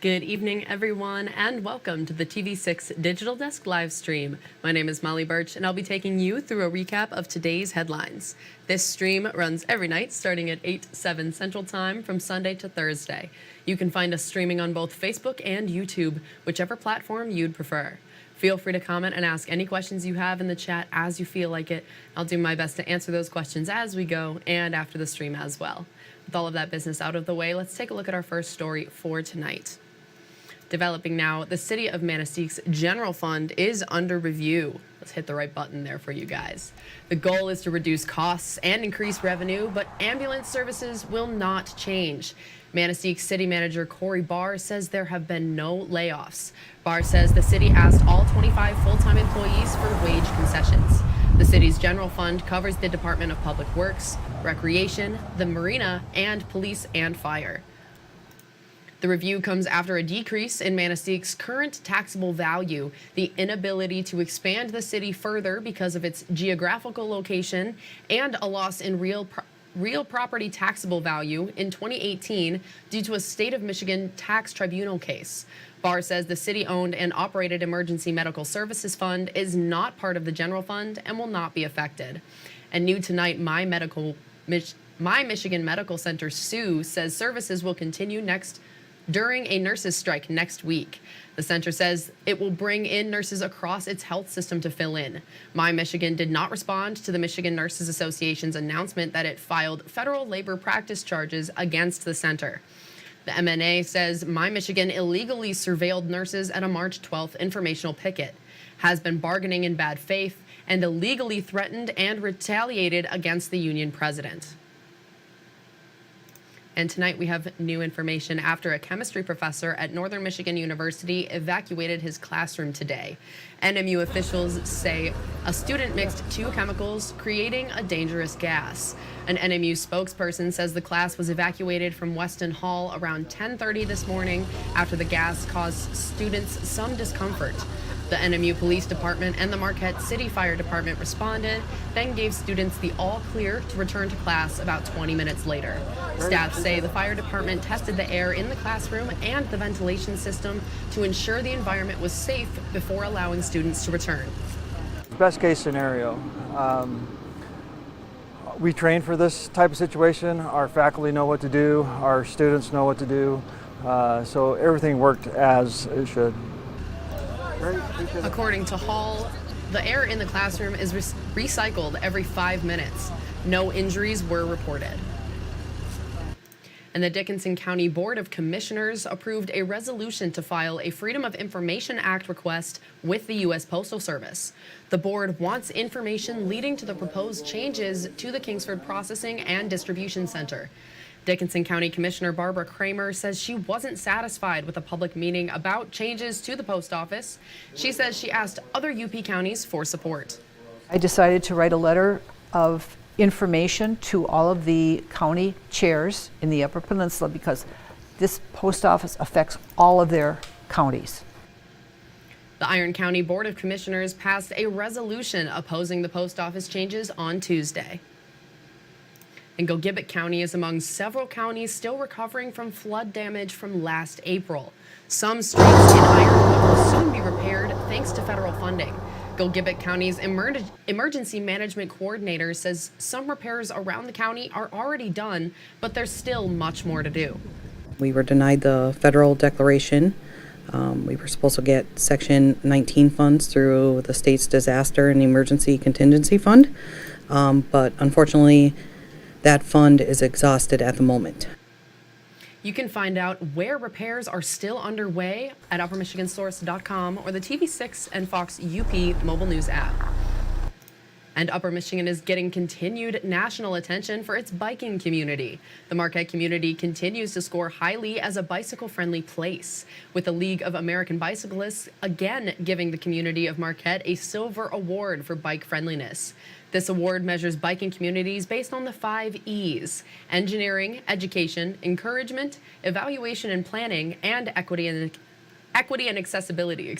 Good evening, everyone, and welcome to the TV6 Digital Desk live stream. My name is Molly Birch, and I'll be taking you through a recap of today's headlines. This stream runs every night starting at 8/7 Central Time from Sunday to Thursday. You can find us streaming on both Facebook and YouTube, whichever platform you'd prefer. Feel free to comment and ask any questions you have in the chat as you feel like it. I'll do my best to answer those questions as we go and after the stream as well. With all of that business out of the way, let's take a look at our first story for tonight. Developing now, the City of Manistee General Fund is under review. Let's hit the right button there for you guys. The goal is to reduce costs and increase revenue, but ambulance services will not change. Manistee City Manager Corey Barr says there have been no layoffs. Barr says the city asked all 25 full-time employees for wage concessions. The city's general fund covers the Department of Public Works, Recreation, the Marina, and Police and Fire. The review comes after a decrease in Manistee's current taxable value, the inability to expand the city further because of its geographical location, and a loss in real property taxable value in 2018 due to a state of Michigan tax tribunal case. Barr says the city-owned and operated Emergency Medical Services Fund is not part of the general fund and will not be affected. And new tonight, My Michigan Medical Center, SUE, says services will continue during a nurses' strike next week. The center says it will bring in nurses across its health system to fill in. My Michigan did not respond to the Michigan Nurses Association's announcement that it filed federal labor practice charges against the center. The MNA says My Michigan illegally surveilled nurses at a March 12th informational picket, has been bargaining in bad faith, and illegally threatened and retaliated against the union president. And tonight we have new information after a chemistry professor at Northern Michigan University evacuated his classroom today. NMU officials say a student mixed two chemicals, creating a dangerous gas. An NMU spokesperson says the class was evacuated from Weston Hall around 10:30 this morning after the gas caused students some discomfort. The NMU Police Department and the Marquette City Fire Department responded, then gave students the all clear to return to class about 20 minutes later. Staff say the fire department tested the air in the classroom and the ventilation system to ensure the environment was safe before allowing students to return. Best case scenario, we train for this type of situation. Our faculty know what to do, our students know what to do, so everything worked as it should. According to Hall, the air in the classroom is recycled every 5 minutes. No injuries were reported. And the Dickinson County Board of Commissioners approved a resolution to file a Freedom of Information Act request with the U.S. Postal Service. The board wants information leading to the proposed changes to the Kingsford Processing and Distribution Center. Dickinson County Commissioner Barbara Kramer says she wasn't satisfied with a public meeting about changes to the post office. She says she asked other UP counties for support. I decided to write a letter of information to all of the county chairs in the Upper Peninsula because this post office affects all of their counties. The Iron County Board of Commissioners passed a resolution opposing the post office changes on Tuesday. And Gogebic County is among several counties still recovering from flood damage from last April. Some streets in Ironwood will soon be repaired thanks to federal funding. Gogebic County's emergency management coordinator says some repairs around the county are already done, but there's still much more to do. We were denied the federal declaration. We were supposed to get Section 19 funds through the state's Disaster and Emergency Contingency Fund, but unfortunately, that fund is exhausted at the moment. You can find out where repairs are still underway at uppermichigansource.com or the TV6 and Fox UP mobile news app. And Upper Michigan is getting continued national attention for its biking community. The Marquette community continues to score highly as a bicycle-friendly place, with the League of American Bicyclists again giving the community of Marquette a silver award for bike friendliness. This award measures biking communities based on the 5 E's: engineering, education, encouragement, evaluation and planning, and equity and accessibility,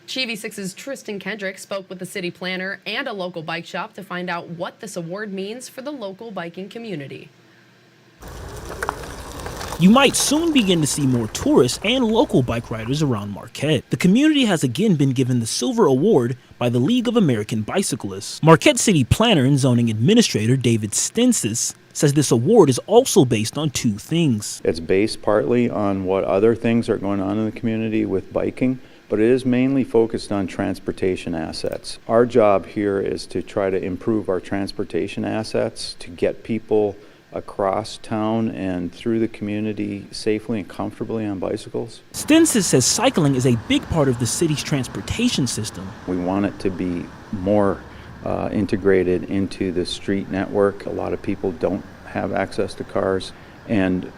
TV6's Tristan Kendrick spoke with the city planner and a local bike shop to find out what this award means for the local biking community. You might soon begin to see more tourists and local bike riders around Marquette. The community has again been given the Silver Award by the League of American Bicyclists. Marquette City Planner and Zoning Administrator David Stensis says this award is also based on two things. It's based partly on what other things are going on in the community with biking, but it is mainly focused on transportation assets. Our job here is to try to improve our transportation assets to get people across town and through the community safely and comfortably on bicycles. Stensis says cycling is a big part of the city's transportation system. We want it to be more integrated into the street network. A lot of people don't have access to cars and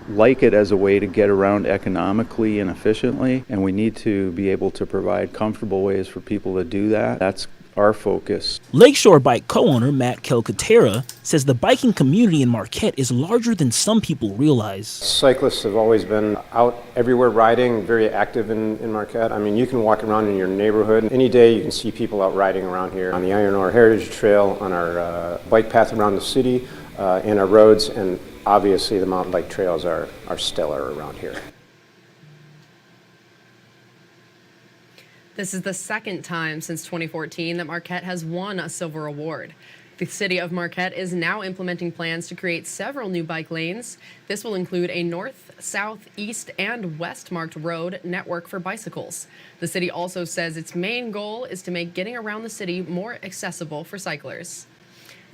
like it as a way to get around economically and efficiently, and we need to be able to provide comfortable ways for people to do that. That's our focus. Lakeshore Bike co-owner Matt Calcaterra says the biking community in Marquette is larger than some people realize. Cyclists have always been out everywhere riding, very active in Marquette. I mean, you can walk around in your neighborhood. Any day you can see people out riding around here on the Iron Ore Heritage Trail, on our bike path around the city, and our roads, and obviously the mountain bike trails are stellar around here. This is the second time since 2014 that Marquette has won a silver award. The city of Marquette is now implementing plans to create several new bike lanes. This will include a north, south, east, and west marked road network for bicycles. The city also says its main goal is to make getting around the city more accessible for cyclers.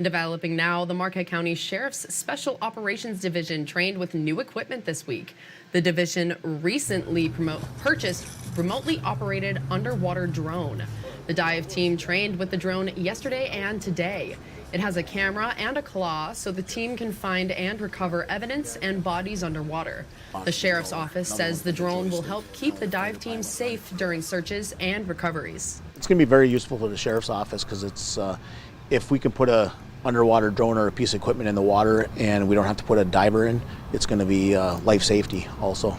Developing now, the Marquette County Sheriff's Special Operations Division trained with new equipment this week. The division recently purchased remotely operated underwater drone. The dive team trained with the drone yesterday and today. It has a camera and a claw so the team can find and recover evidence and bodies underwater. The sheriff's office says the drone will help keep the dive team safe during searches and recoveries. It's going to be very useful for the sheriff's office because it's if we can put a underwater drone or a piece of equipment in the water and we don't have to put a diver in, it's going to be life safety also.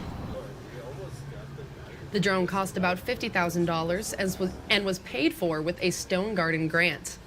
The drone cost about $50,000 and was paid for with a Stone Garden grant.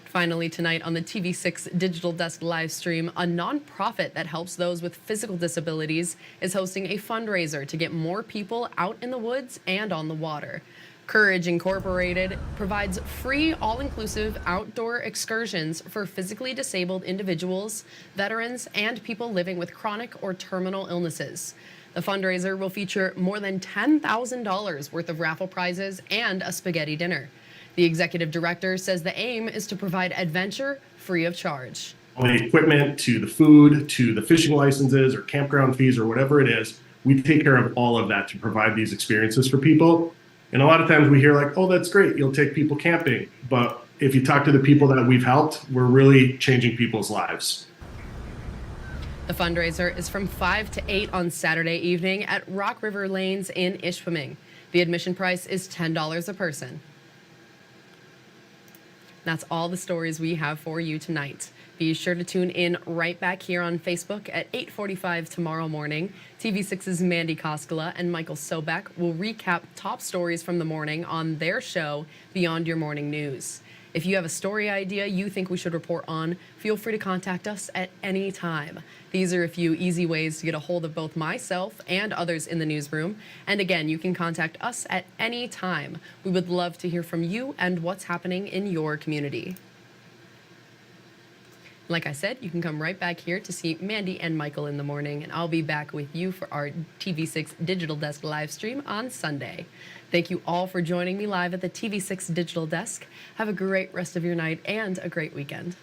Finally tonight on the TV6 Digital Desk live stream, a nonprofit that helps those with physical disabilities is hosting a fundraiser to get more people out in the woods and on the water. Courage Incorporated provides free, all-inclusive outdoor excursions for physically disabled individuals, veterans, and people living with chronic or terminal illnesses. The fundraiser will feature more than $10,000 worth of raffle prizes and a spaghetti dinner. The executive director says the aim is to provide adventure free of charge. All the equipment to the food to the fishing licenses or campground fees or whatever it is, we take care of all of that to provide these experiences for people. And a lot of times we hear like, oh, that's great, you'll take people camping. But if you talk to the people that we've helped, we're really changing people's lives. The fundraiser is from 5 to 8 on Saturday evening at Rock River Lanes in Ishpeming. The admission price is $10 a person. That's all the stories we have for you tonight. Be sure to tune in right back here on Facebook at 8:45 tomorrow morning. TV6's Mandy Koskela and Michael Sobek will recap top stories from the morning on their show, Beyond Your Morning News. If you have a story idea you think we should report on, feel free to contact us at any time. These are a few easy ways to get a hold of both myself and others in the newsroom. And again, you can contact us at any time. We would love to hear from you and what's happening in your community. Like I said, you can come right back here to see Mandy and Michael in the morning, and I'll be back with you for our TV6 Digital Desk live stream on Sunday. Thank you all for joining me live at the TV6 Digital Desk. Have a great rest of your night and a great weekend.